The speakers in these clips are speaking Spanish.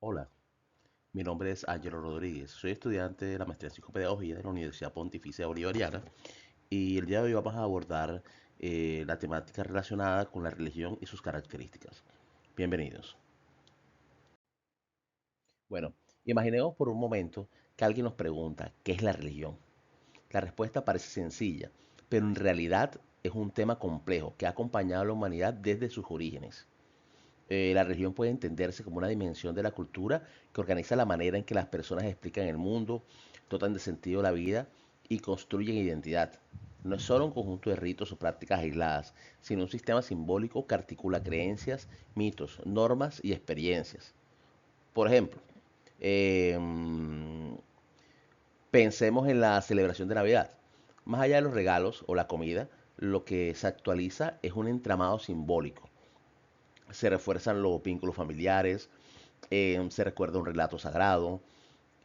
Hola, mi nombre es Ángelo Rodríguez. Soy estudiante de la maestría en psicopedagogía de la Universidad Pontificia Bolivariana y el día de hoy vamos a abordar la temática relacionada con la religión y sus características. Bienvenidos. Bueno, imaginemos por un momento que alguien nos pregunta, ¿qué es la religión? La respuesta parece sencilla, pero en realidad es un tema complejo que ha acompañado a la humanidad desde sus orígenes. La religión puede entenderse como una dimensión de la cultura que organiza la manera en que las personas explican el mundo, dotan de sentido la vida y construyen identidad. No es solo un conjunto de ritos o prácticas aisladas, sino un sistema simbólico que articula creencias, mitos, normas y experiencias. Por ejemplo, eh, pensemos en la celebración de Navidad. Más allá de los regalos o la comida, lo que se actualiza es un entramado simbólico. Se refuerzan los vínculos familiares, se recuerda un relato sagrado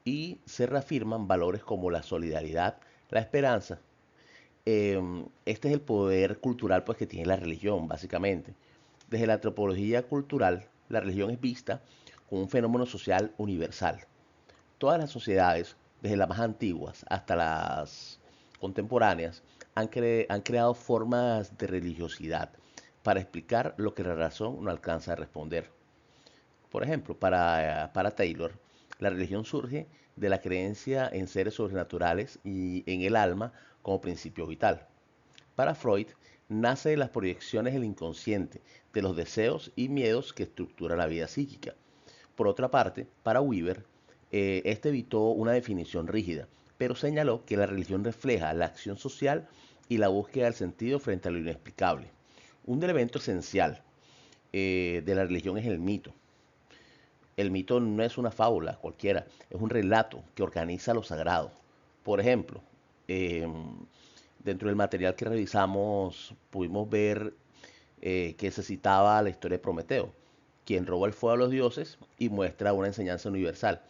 y se reafirman valores como la solidaridad, la esperanza. Este es el poder cultural pues, que tiene la religión, básicamente. Desde la antropología cultural, la religión es vista como un fenómeno social universal. Todas las sociedades, desde las más antiguas hasta las contemporáneas, han creado formas de religiosidad para explicar lo que la razón no alcanza a responder. Por ejemplo, para Taylor, la religión surge de la creencia en seres sobrenaturales y en el alma como principio vital. Para Freud, nace de las proyecciones del inconsciente, de los deseos y miedos que estructura la vida psíquica. Por otra parte, para Weaver, este evitó una definición rígida, pero señaló que la religión refleja la acción social y la búsqueda del sentido frente a lo inexplicable. Un elemento esencial de la religión es el mito. El mito no es una fábula cualquiera, es un relato que organiza lo sagrado. Por ejemplo, eh, dentro del material que revisamos pudimos ver que se citaba la historia de Prometeo, quien roba el fuego a los dioses y muestra una enseñanza universal.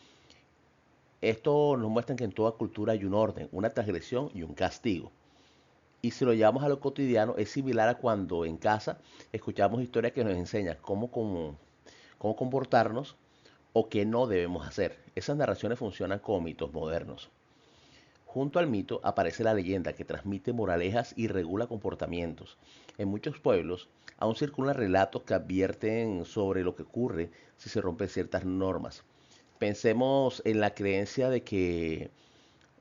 Esto nos muestra que en toda cultura hay un orden, una transgresión y un castigo. Y si lo llevamos a lo cotidiano, es similar a cuando en casa escuchamos historias que nos enseñan cómo comportarnos o qué no debemos hacer. Esas narraciones funcionan como mitos modernos. Junto al mito aparece la leyenda que transmite moralejas y regula comportamientos. En muchos pueblos aún circulan relatos que advierten sobre lo que ocurre si se rompen ciertas normas. Pensemos en la creencia de que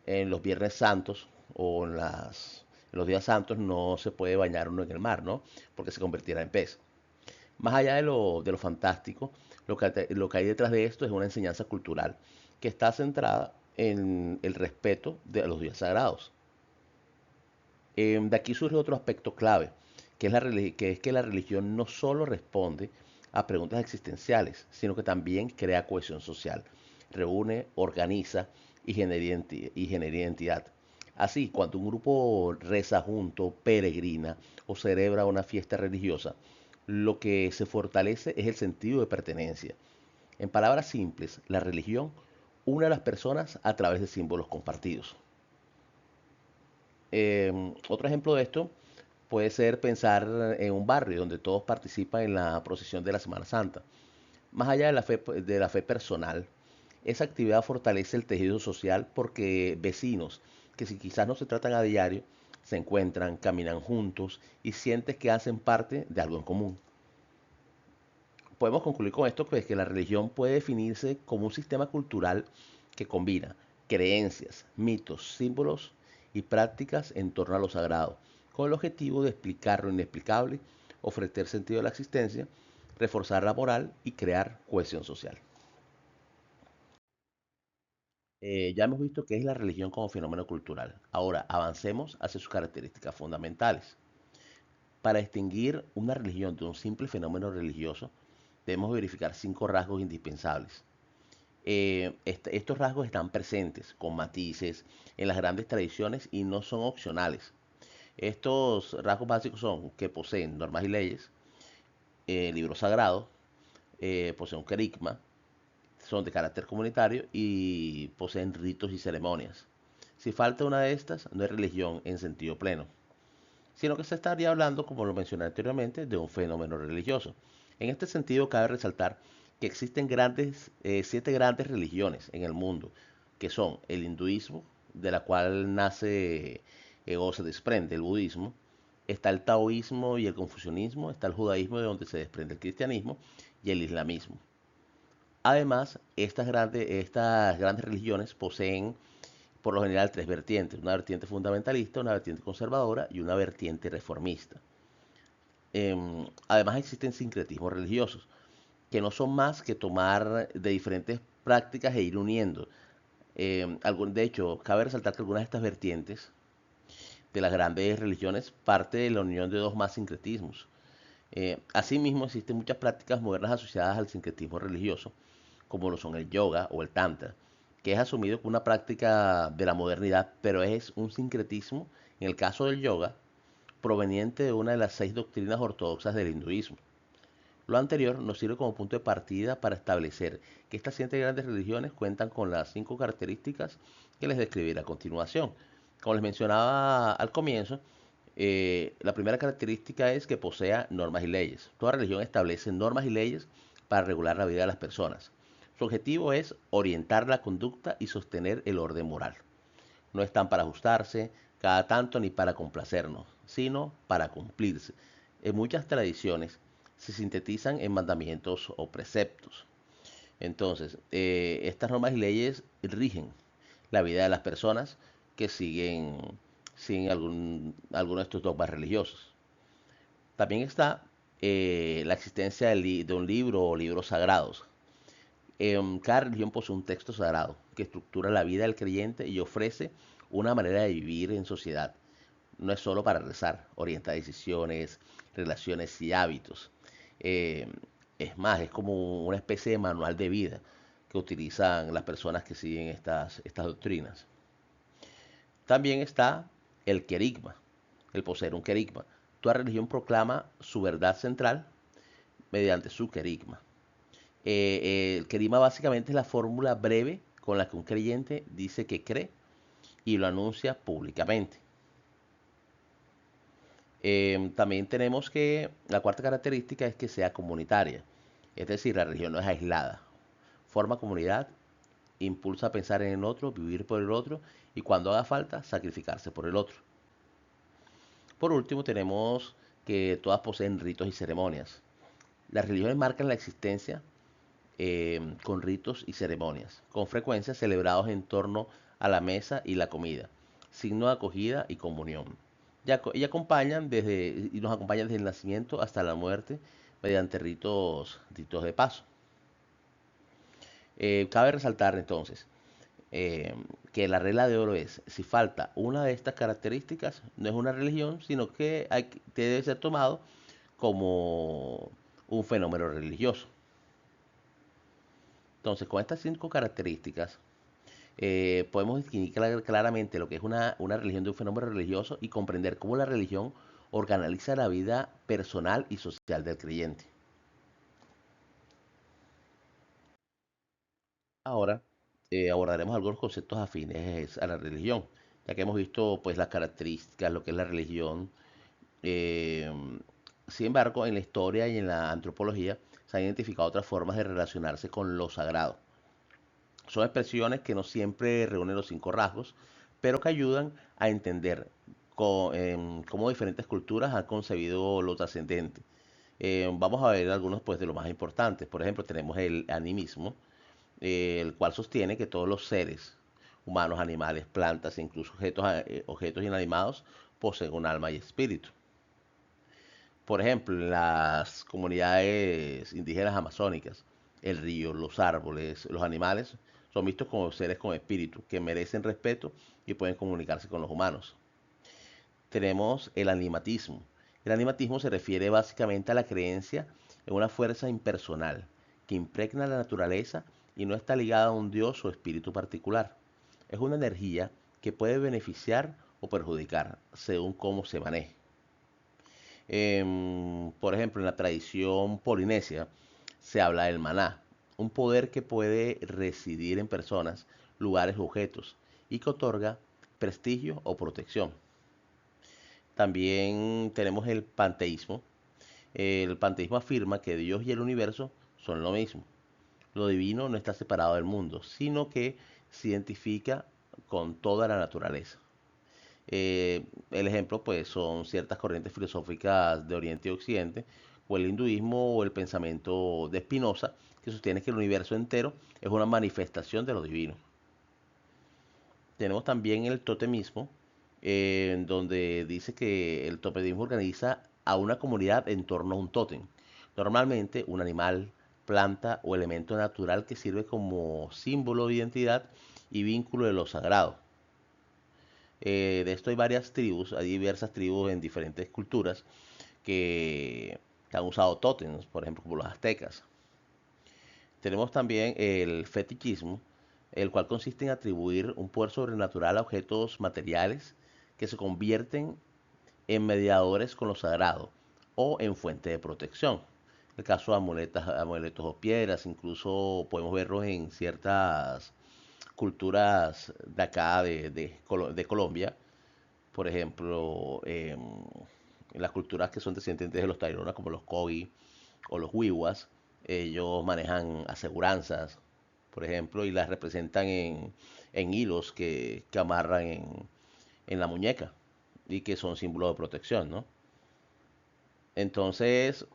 en los Viernes Santos o en los días santos no se puede bañar uno en el mar, ¿no? Porque se convertirá en pez. Más allá de lo fantástico, lo que hay detrás de esto es una enseñanza cultural que está centrada en el respeto de los días sagrados. De aquí surge otro aspecto clave, que es que la religión no solo responde a preguntas existenciales, sino que también crea cohesión social, reúne, organiza y genera identidad. Así, cuando un grupo reza junto, peregrina o celebra una fiesta religiosa, lo que se fortalece es el sentido de pertenencia. En palabras simples, la religión une a las personas a través de símbolos compartidos. Otro ejemplo de esto puede ser pensar en un barrio donde todos participan en la procesión de la Semana Santa. Más allá de la fe personal, esa actividad fortalece el tejido social porque vecinos que si quizás no se tratan a diario, se encuentran, caminan juntos y sienten que hacen parte de algo en común. Podemos concluir con esto pues, que la religión puede definirse como un sistema cultural que combina creencias, mitos, símbolos y prácticas en torno a lo sagrado, con el objetivo de explicar lo inexplicable, ofrecer sentido a la existencia, reforzar la moral y crear cohesión social. Ya hemos visto qué es la religión como fenómeno cultural. Ahora avancemos hacia sus características fundamentales. Para distinguir una religión de un simple fenómeno religioso, debemos verificar 5 rasgos indispensables. Estos rasgos están presentes con matices en las grandes tradiciones y no son opcionales. Estos rasgos básicos son que poseen normas y leyes, libros sagrados, poseen un querigma, son de carácter comunitario y poseen ritos y ceremonias. Si falta una de estas, no es religión en sentido pleno, sino que se estaría hablando, como lo mencioné anteriormente, de un fenómeno religioso. En este sentido, cabe resaltar que existen siete grandes religiones en el mundo, que son el hinduismo, de la cual nace o se desprende el budismo, está el taoísmo y el confucianismo, está el judaísmo de donde se desprende el cristianismo y el islamismo. Además, estas grandes religiones poseen por lo general tres vertientes, una vertiente fundamentalista, una vertiente conservadora y una vertiente reformista. Además existen sincretismos religiosos, que no son más que tomar de diferentes prácticas e ir uniendo. De hecho, cabe resaltar que algunas de estas vertientes de las grandes religiones parte de la unión de dos más sincretismos. Asimismo, existen muchas prácticas modernas asociadas al sincretismo religioso, como lo son el yoga o el tantra, que es asumido como una práctica de la modernidad, pero es un sincretismo, en el caso del yoga, proveniente de una de las seis doctrinas ortodoxas del hinduismo. Lo anterior nos sirve como punto de partida para establecer que estas siete grandes religiones cuentan con las cinco características que les describiré a continuación. Como les mencionaba al comienzo, la primera característica es que posea normas y leyes. Toda religión establece normas y leyes para regular la vida de las personas. Su objetivo es orientar la conducta y sostener el orden moral. No están para ajustarse cada tanto ni para complacernos, sino para cumplirse. En muchas tradiciones se sintetizan en mandamientos o preceptos. Entonces, estas normas y leyes rigen la vida de las personas que siguen alguno de estos dogmas religiosos. También está la existencia de un libro o libros sagrados. Cada religión posee un texto sagrado que estructura la vida del creyente y ofrece una manera de vivir en sociedad. No es solo para rezar, orienta decisiones, relaciones y hábitos. Eh, es más, es como una especie de manual de vida que utilizan las personas que siguen estas doctrinas. También está el querigma, el poseer un querigma. Toda religión proclama su verdad central mediante su querigma. El querigma básicamente es la fórmula breve con la que un creyente dice que cree y lo anuncia públicamente. También tenemos que la cuarta característica es que sea comunitaria, es decir, la religión no es aislada, forma comunidad, impulsa a pensar en el otro, vivir por el otro y cuando haga falta, sacrificarse por el otro. Por último, tenemos que todas poseen ritos y ceremonias. Las religiones marcan la existencia con ritos y ceremonias, con frecuencia celebrados en torno a la mesa y la comida, signo de acogida y comunión. Y nos acompañan desde el nacimiento hasta la muerte mediante ritos de paso. Cabe resaltar entonces eh, que la regla de oro es, si falta una de estas características, no es una religión, sino que debe ser tomado como un fenómeno religioso. Entonces, con estas cinco características, podemos distinguir claramente lo que es una religión de un fenómeno religioso y comprender cómo la religión organiza la vida personal y social del creyente. Ahora abordaremos algunos conceptos afines a la religión, ya que hemos visto pues las características, lo que es la religión. Eh, Sin embargo, en la historia y en la antropología se han identificado otras formas de relacionarse con lo sagrado. Son expresiones que no siempre reúnen los cinco rasgos, pero que ayudan a entender cómo diferentes culturas han concebido lo trascendente. Vamos a ver algunos pues, de los más importantes. Por ejemplo, tenemos el animismo, el cual sostiene que todos los seres, humanos, animales, plantas e incluso objetos inanimados, poseen un alma y espíritu. Por ejemplo, en las comunidades indígenas amazónicas, el río, los árboles, los animales son vistos como seres con espíritu que merecen respeto y pueden comunicarse con los humanos. Tenemos el animatismo. El animatismo se refiere básicamente a la creencia en una fuerza impersonal que impregna la naturaleza y no está ligada a un dios o espíritu particular. Es una energía que puede beneficiar o perjudicar según cómo se maneje. Por ejemplo, en la tradición polinesia se habla del maná, un poder que puede residir en personas, lugares u objetos y que otorga prestigio o protección. También tenemos el panteísmo. El panteísmo afirma que Dios y el universo son lo mismo. Lo divino no está separado del mundo, sino que se identifica con toda la naturaleza. El ejemplo, pues, son ciertas corrientes filosóficas de Oriente y Occidente, o el hinduismo o el pensamiento de Spinoza, que sostiene que el universo entero es una manifestación de lo divino. Tenemos también el totemismo, en donde dice que el totemismo organiza a una comunidad en torno a un tótem, normalmente un animal, planta o elemento natural que sirve como símbolo de identidad y vínculo de lo sagrado. De esto hay varias tribus, hay diversas tribus en diferentes culturas que han usado tótems, por ejemplo, como los aztecas. Tenemos también el fetichismo, el cual consiste en atribuir un poder sobrenatural a objetos materiales que se convierten en mediadores con lo sagrado o en fuente de protección. El caso de amuletos o piedras, incluso podemos verlos en ciertas culturas de acá, de Colombia, por ejemplo, las culturas que son descendientes de los Tairona, como los Kogi o los Wiwas, ellos manejan aseguranzas, por ejemplo, y las representan en hilos que amarran en la muñeca y que son símbolos de protección, ¿no? Entonces,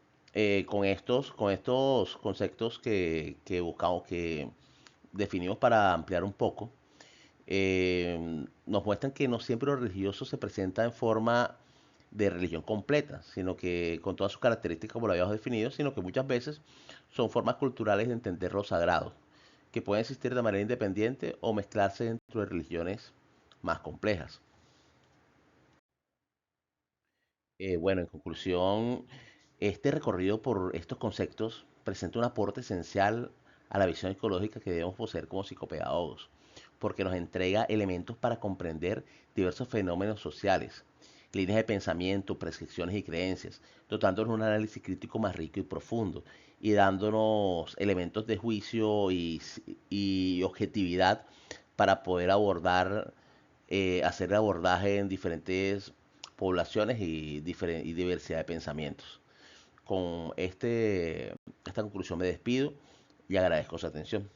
con estos conceptos que buscamos, que definimos para ampliar un poco, nos muestran que no siempre lo religioso se presenta en forma de religión completa, sino que con todas sus características como lo habíamos definido, sino que muchas veces son formas culturales de entender lo sagrado, que pueden existir de manera independiente o mezclarse dentro de religiones más complejas. Bueno, en conclusión, este recorrido por estos conceptos presenta un aporte esencial a la visión ecológica que debemos poseer como psicopedagogos, porque nos entrega elementos para comprender diversos fenómenos sociales, líneas de pensamiento, prescripciones y creencias, dotándonos de un análisis crítico más rico y profundo y dándonos elementos de juicio y objetividad para poder abordar, hacer el abordaje en diferentes poblaciones y diversidad de pensamientos. Con esta conclusión me despido y agradezco su atención.